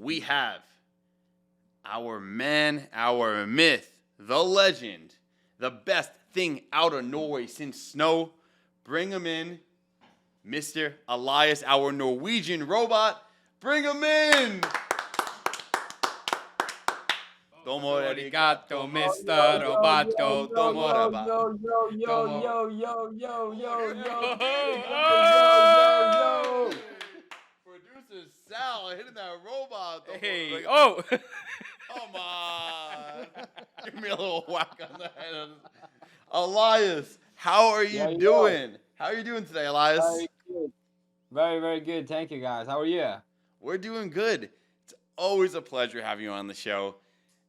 we have our man, our myth, the legend, the best thing out of Norway since snow. Bring him in, Mr. Elias, our Norwegian robot. Bring him in. Domo Arigato, Mr. Yo, Roboto. yo, Domo yo, raba. yo, yo, yo, Domo. yo, yo, yo, yo, yo, Oh! yo. Producer Sal hitting that robot. Hey, oh! Come on. Give me a little whack on the head. Elias, how are you Yo, yo. doing? How are you doing today, Elias? Very good. Very, very good. Thank you, guys. How are you? We're doing good. It's always a pleasure having you on the show.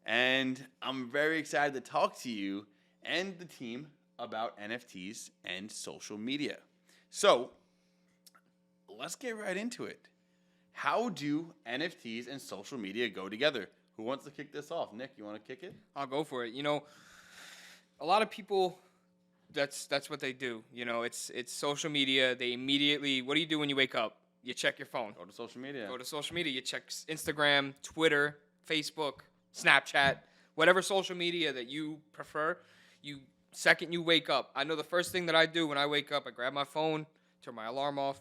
And I'm very excited to talk to you and the team about NFTs and social media. So, let's get right into it. How do NFTs and social media go together? Who wants to kick this off? Nick, you want to kick it? I'll go for it. A lot of people, that's what they do. It's social media. They immediately, what do you do when you wake up? You check your phone. Go to social media. Go to social media. You check Instagram, Twitter, Facebook, Snapchat, whatever social media that you prefer. Second you wake up. I know the first thing that I do when I wake up, I grab my phone, turn my alarm off,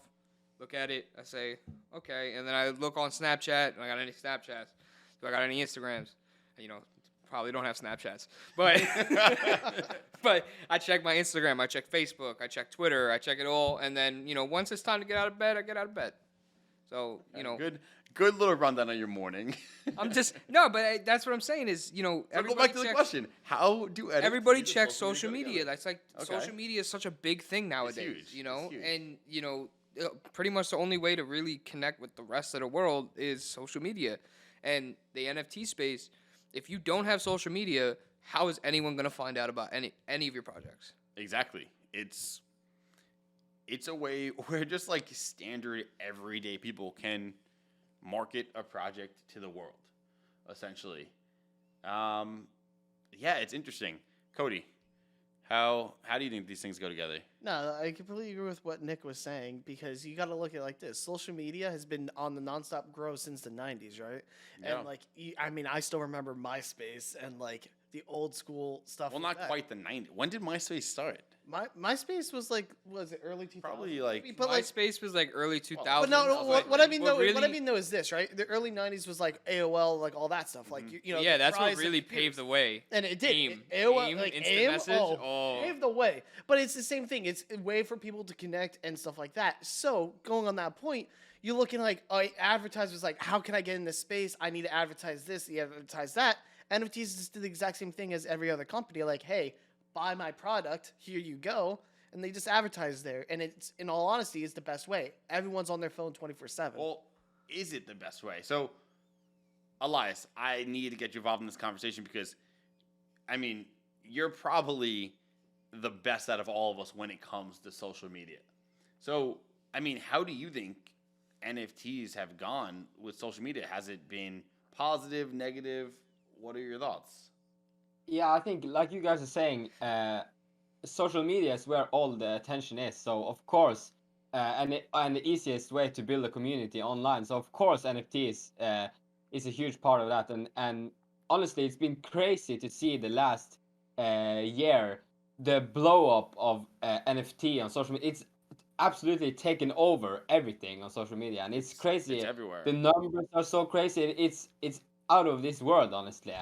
look at it, I say, okay, and then I look on Snapchat, and I got any Snapchats? Do I got any Instagrams? Probably don't have Snapchats, but but I check my Instagram, I check Facebook, I check Twitter, I check it all, and then once it's time to get out of bed, I get out of bed. So Good little rundown of your morning. I'm just no, but that's what I'm saying is So everybody go back to the checks- question. How do NFTs Everybody and checks social go media. together? That's like Okay. social media is such a big thing nowadays, huge. It's huge. And pretty much the only way to really connect with the rest of the world is social media. And the NFT space, if you don't have social media, how is anyone going to find out about any of your projects? Exactly. It's a way where just like standard everyday people can market a project to the world, essentially. Yeah, it's interesting. Cody, how do you think these things go together? No, I completely agree with what Nick was saying because you got to look at it like this. Social media has been on the nonstop growth since the 90s, right? Yeah. And I still remember MySpace and like the old school stuff. Well, like not that. quite the 90s. When did MySpace start? MySpace was like, was it early 2000s? Probably like Maybe, but like, MySpace was like early 2000s. but no, what I mean What though, what I really- mean though is this, right? The early 90s was like AOL, like all that stuff, like you know. yeah, the that's what rise of really computers. paved the way. And it did. AIM. AOL, AIM, like instant AIM, message. Oh. paved the way. But it's the same thing. It's a way for people to connect and stuff like that. So going on that point, you're looking like advertisers like, how can I get in this space? I need to advertise this, you advertise that. NFTs just do the exact same thing as every other company. Like, hey, buy my product. Here you go. And they just advertise there. And it's, in all honesty, it's the best way. Everyone's on their phone 24/7. Well, is it the best way? So, Elias, I need to get you involved in this conversation because, I mean, you're probably the best out of all of us when it comes to social media. So, I mean, how do you think NFTs have gone with social media? Has it been positive, negative? What are your thoughts? Yeah, I think like you guys are saying, social media is where all the attention is. So of course, and the easiest way to build a community online. So of course, NFTs is a huge part of that. And honestly, it's been crazy to see the last year the blow up of NFT on social media. It's absolutely taken over everything on social media, and it's crazy. It's everywhere. The numbers are so crazy. It's out of this world, honestly.